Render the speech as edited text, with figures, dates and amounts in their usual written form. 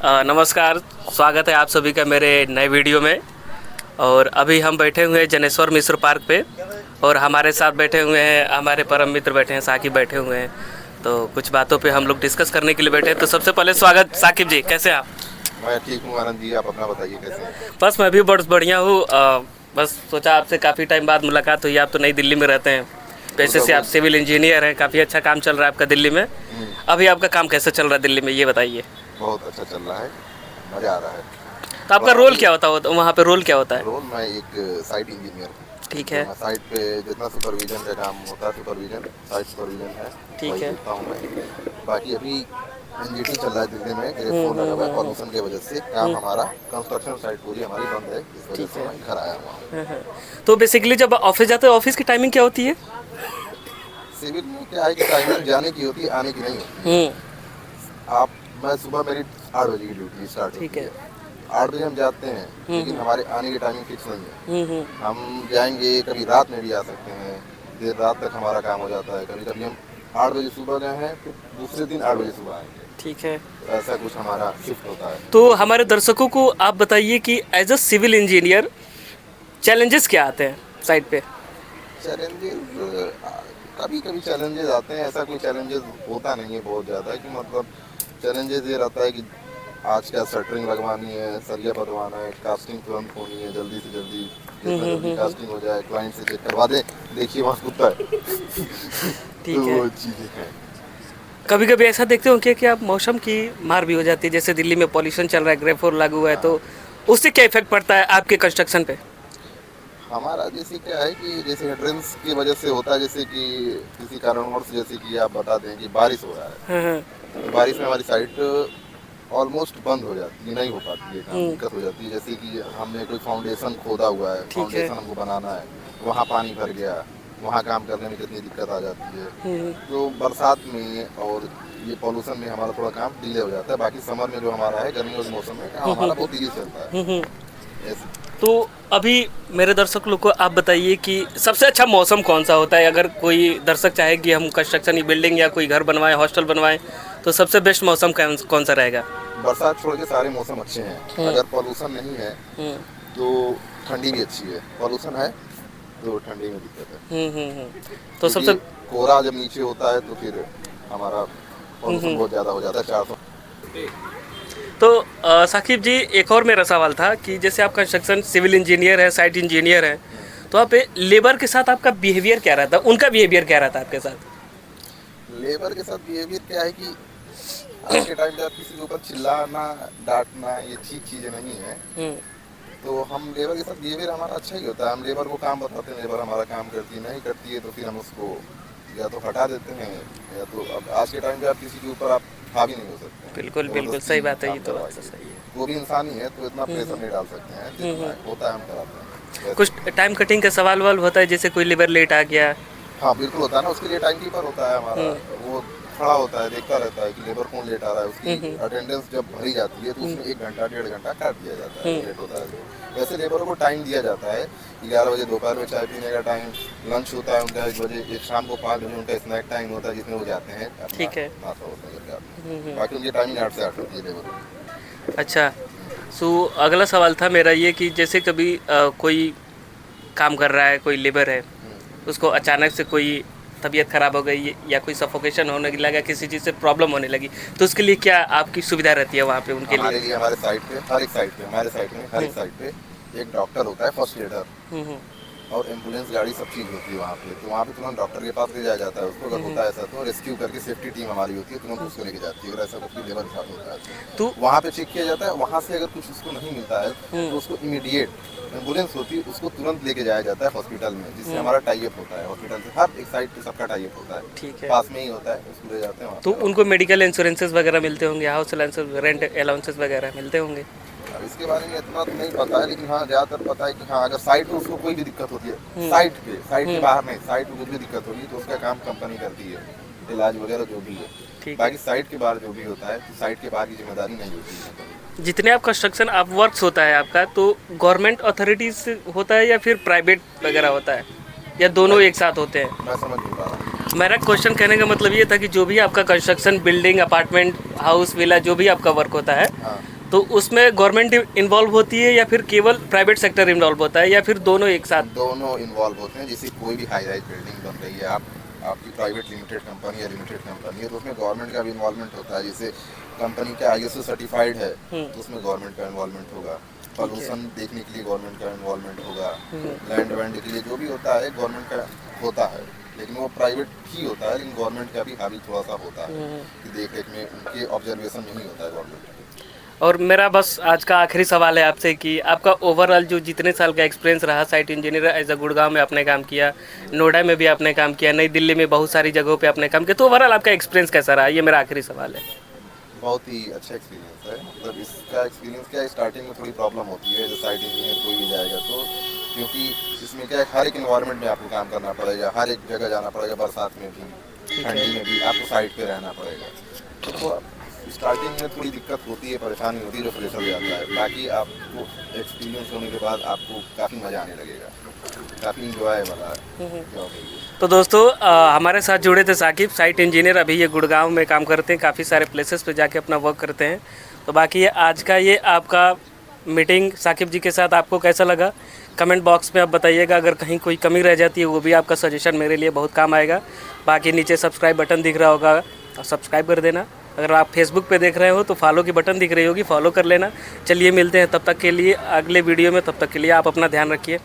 नमस्कार, स्वागत है आप सभी का मेरे नए वीडियो में। और अभी हम बैठे हुए हैं जनेश्वर मिश्र पार्क पे और हमारे साथ बैठे हुए हैं हमारे परम मित्र बैठे हैं, साकिब बैठे हुए हैं। तो कुछ बातों पे हम लोग डिस्कस करने के लिए बैठे हैं। तो सबसे पहले स्वागत साकिब जी, कैसे हैं आप? मैं ठीक हूँ आनंद जी, आप अपना बताइए कैसे हैं? बस मैं भी बहुत बढ़िया हूँ। बस सोचा आपसे काफ़ी टाइम बाद मुलाकात हुई। आप तो नई दिल्ली में रहते हैं, पैसे से आप सिविल इंजीनियर हैं, काफ़ी अच्छा काम चल रहा है आपका दिल्ली में। अभी आपका काम कैसे चल रहा है दिल्ली में, ये बताइए। बहुत अच्छा चल रहा है, मज़ा आ रहा है। तो आपका रोल क्या होता है वहाँ पे, रोल क्या होता है? रोल मैं एक साइट इंजीनियर हूँ। ठीक तो है, मैं साइट पे जितना सुपरविजन का काम होता है, सुपरविजन साइट सुपरविजन है, ठीक वही है। देखता हूँ मैं। बाकी अभी एनजीटी चल रहा है दिल्ली में, ग्रेफोन लगा हुआ है पॉल्यूशन की वजह से। काम हमारा कंस्ट्रक्शन साइट पूरी हमारी बंद है, इस वजह से मैं घर आया हुआ हूँ। हाँ। तो बेसिकली जब ऑफिस जाते हो, ऑफिस की टाइमिंग क्या होती है? सिविल में क्या है कि टाइमिंग जाने की होती है, आने की नहीं होती है। आप मैं सुबह मेरी 8 बजे की ड्यूटी स्टार्ट ठीक होती है। है। 8 बजे हम जाते हैं, लेकिन हमारे आने की टाइमिंग फिक्स नहीं है। हम जाएंगे, कभी रात में भी आ सकते हैं, देर रात तक हमारा काम हो जाता है। कभी कभी हम 8 बजे सुबह गए हैं, फिर दूसरे दिन 8 बजे सुबह आएंगे। ठीक है। तो ऐसा कुछ हमारा शिफ्ट होता है। तो हमारे दर्शकों को आप बताइए कि as a civil engineer challenges क्या आते हैं साइट पे? चैलेंजेस कभी कभी चैलेंजेस आते हैं, ऐसा कोई चैलेंजेस होता नहीं है बहुत ज़्यादा। कि मतलब चैलेंजेस ये रहता है कि आज क्या शटरिंग लगवानी है, सरिया बनवाना है, कास्टिंग तुरंत होनी है, जल्दी से जल्दी, जितना जल्दी कास्टिंग हो जाए, क्लाइंट से चेक करवा दे। देखिए वहाँ कुत्ता है। ठीक तो है। वो चीज़ें हैं। कभी कभी ऐसा देखते हो कि आप मौसम की मार भी हो जाती है, जैसे दिल्ली में पॉल्यूशन चल रहा है, ग्रेफोर लागू हुआ है, तो उससे क्या इफेक्ट पड़ता है आपके कंस्ट्रक्शन पे? हमारा जैसे क्या है कि जैसे हेड्रेंस की वजह से होता है, जैसे कि किसी कारणवश, जैसे कि आप बता दें कि बारिश हो रहा है, हाँ हाँ। तो बारिश में हमारी साइट ऑलमोस्ट बंद हो जाती है, नहीं हो पाती है काम, दिक्कत हो जाती है। जैसे कि हमने कोई फाउंडेशन खोदा हुआ है, ठीक है। फाउंडेशन हमको बनाना है, वहाँ पानी भर गया, वहाँ काम करने में कितनी दिक्कत आ जाती है। तो बरसात में और ये पॉल्यूशन में हमारा थोड़ा काम डिले हो जाता है। बाकी समर में जो हमारा है, गर्मियों के मौसम में काम हमारा बहुत ईजी चलता है। ऐसे तो अभी मेरे दर्शक लोग को आप बताइए कि सबसे अच्छा मौसम कौन सा होता है? अगर कोई दर्शक चाहे कि हम कंस्ट्रक्शन की बिल्डिंग या कोई घर बनवाएं, हॉस्टल बनवाएं, तो सबसे बेस्ट मौसम कौन सा रहेगा? बरसात छोड़ के सारे मौसम अच्छे हैं। अगर पॉल्यूशन नहीं है तो ठंडी भी अच्छी है, पॉल्यूशन है तो ठंडी में दिक्कत है। तो क्योंकि सबसे कोहरा जब नीचे होता है तो फिर हमारा पॉल्यूशन बहुत ज़्यादा हो जाता है। 400 तो साकिब जी, एक और मेरा सवाल था कि जैसे आप कंस्ट्रक्शन सिविल इंजीनियर है, साइट इंजीनियर है, तो आप लेबर के साथ आपका बिहेवियर क्या रहता है, उनका बिहेवियर क्या रहता है आपके साथ? लेबर के साथ बिहेवियर क्या है कि आज के टाइम पे आप किसी के ऊपर चिल्लाना, डांटना, ये ठीक चीज़ें नहीं है। तो हम लेबर के साथ बिहेवियर हमारा अच्छा ही होता है। हम लेबर को काम बताते हैं, लेबर हमारा काम करती नहीं करती है तो फिर हम उसको या तो हटा देते हैं, या तो अब आज के टाइम पे आप किसी के ऊपर आप हावी नहीं हो सकते। बिल्कुल बिल्कुल सही बात है, ये तो बात तो सही है। वो भी इंसान ही है, तो इतना प्रेशर नहीं डाल सकते हैं, जितना होता है हम कराते हैं। कुछ टाइम कटिंग का सवाल वाल होता है, जैसे कोई लेबर लेट आ गया? हाँ बिल्कुल होता है ना, उसके लिए टाइम कीपर होता है हमारा। वो खड़ा होता है, देखता रहता है कि लेबर कौन लेट आ रहा है। उसकी अटेंडेंस जब भरी जाती है तो उसमें 1 घंटा 1.5 घंटा काट दिया जाता है, लेट होता है तो। वैसे लेबरों को टाइम दिया जाता है, 11 बजे दोपहर में चाय पीने का टाइम, लंच होता है उनका 1 बजे, एक शाम को 5 बजे उनका स्नैक टाइम होता है, जिसमें वो जाते हैं ठीक है। नाश्ता वास्ता करके आते हैं। बाकी उनकी टाइमिंग 8 से 8 होती है लेबर। अच्छा, सो अगला सवाल था मेरा ये कि जैसे कभी कोई काम कर रहा है, कोई लेबर है, उसको अचानक से कोई तबीयत ख़राब हो गई या कोई सफोकेशन होने लगा, किसी चीज़ से प्रॉब्लम होने लगी, तो उसके लिए क्या आपकी सुविधा रहती है वहाँ पे उनके हमारे लिए? लिए हमारे साइट पे, हर एक साइट पे, हमारे साइट में हर एक साइट पे एक डॉक्टर होता है, फर्स्ट एडर, और एम्बुलेंस गाड़ी सब चीज़ होती है वहाँ पे। तो वहाँ पे तुरंत डॉक्टर के पास ले जाया जाता है उसको। अगर होता है ऐसा तो रेस्क्यू करके सेफ्टी टीम हमारी होती है, तुरंत उसको लेके जाती है। अगर ऐसा कुछ लेबर के साथ होता है तो वहाँ पे चेक किया जाता है। वहाँ से अगर कुछ उसको नहीं मिलता है तो उसको इमीडिएट एम्बुलेंस होती है, उसको तुरंत लेके जाया जाता है हॉस्पिटल में, जिससे हमारा टाई अप होता है हॉस्पिटल से। हर एक साइड पे सबका टाई अप होता है, ठीक है। पास में ही होता है, उसको ले जाते हैं वहाँ तो पे। उनको मेडिकल इंश्योरेंसेस वगैरह मिलते होंगे, हाउस अलाउंसेस, रेंट अलाउंसेस वगैरह मिलते होंगे? अब इसके बारे में इतना तो नहीं पता है, लेकिन हाँ ज़्यादातर पता है कि हाँ अगर साइट पे उसको कोई भी दिक्कत होती है, साइट के बाहर नहीं, साइट पे कुछ भी दिक्कत होगी तो उसका काम कंपनी करती है, इलाज वगैरह जो भी है। ठीक है। बाकी साइट के बाहर जो भी होता है, तो साइट के बाहर की जिम्मेदारी नहीं होती है। जितने आप कंस्ट्रक्शन आप वर्क्स होता है आपका, तो गवर्नमेंट अथॉरिटीज से होता है या फिर प्राइवेट वगैरह होता है, या दोनों एक साथ होते हैं? मैं समझ नहीं पा रहा। मेरा क्वेश्चन कहने का मतलब ये था कि जो भी आपका construction, building, apartment, house, villa, जो भी आपका वर्क होता है, हाँ तो उसमें गवर्नमेंट इन्वॉल्व होती है या फिर केवल प्राइवेट सेक्टर इन्वॉल्व होता है या फिर दोनों एक साथ? दोनों इन्वॉल्व होते हैं। जैसे कोई भी हाई राइज बिल्डिंग बन रही है, आपकी प्राइवेट लिमिटेड कंपनी या लिमिटेड कंपनी है, तो उसमें गवर्नमेंट का भी इन्वॉल्वमेंट होता है। जैसे कंपनी का ISO सर्टिफाइड है तो उसमें गवर्नमेंट का इन्वॉल्वमेंट होगा। पॉल्यूशन देखने के लिए गवर्नमेंट का इन्वॉल्वमेंट होगा। लैंड वैंड के लिए जो भी होता है गवर्नमेंट का होता है, लेकिन वो प्राइवेट ही होता है। लेकिन गवर्नमेंट का भी हावी थोड़ा सा होता है कि देख रेख में उनके ऑब्जर्वेशन नहीं होता है गवर्नमेंट। और मेरा बस आज का आखिरी सवाल है आपसे कि आपका ओवरऑल जो जितने साल का एक्सपीरियंस रहा site engineer as a Gurgaon में आपने काम किया, नोएडा में भी आपने काम किया, नई दिल्ली में बहुत सारी जगहों पे आपने काम किया, तो ओवरऑल आपका एक्सपीरियंस कैसा रहा? ये मेरा आखिरी सवाल है। बहुत ही अच्छा एक्सपीरियंस है। मतलब इसका एक्सपीरियंस क्या है, स्टार्टिंग में थोड़ी प्रॉब्लम होती है जब साइट इंजीनियर कोई भी जाएगा तो, क्योंकि इसमें क्या है हर एक इन्वायरमेंट में आपको काम करना पड़ेगा, हर एक जगह जाना पड़ेगा, बरसात में भी ठंडी में भी आपको साइट पे रहना पड़ेगा। तो स्टार्टिंग में थोड़ी दिक्कत होती है, परेशानी होती है जो फ्रेशर जाता है। बाकी आपको एक्सपीरियंस होने के बाद आपको काफ़ी मज़ा आने लगेगा, काफ़ी इंजॉय वाला जॉब है ये। तो दोस्तों हमारे साथ जुड़े थे साकिब, साइट इंजीनियर, अभी ये गुड़गांव में काम करते हैं, काफ़ी सारे प्लेसेस पे जाके अपना वर्क करते हैं। तो बाकी ये आज का ये आपका मीटिंग साकिब जी के साथ आपको कैसा लगा कमेंट बॉक्स में आप बताइएगा। अगर कहीं कोई कमी रह जाती है वो भी आपका सजेशन मेरे लिए बहुत काम आएगा। बाकी नीचे सब्सक्राइब बटन दिख रहा होगा और सब्सक्राइब कर देना। अगर आप फेसबुक पे देख रहे हो तो फॉलो की बटन दिख रही होगी, फॉलो कर लेना। चलिए मिलते हैं तब तक के लिए अगले वीडियो में, तब तक के लिए आप अपना ध्यान रखिए।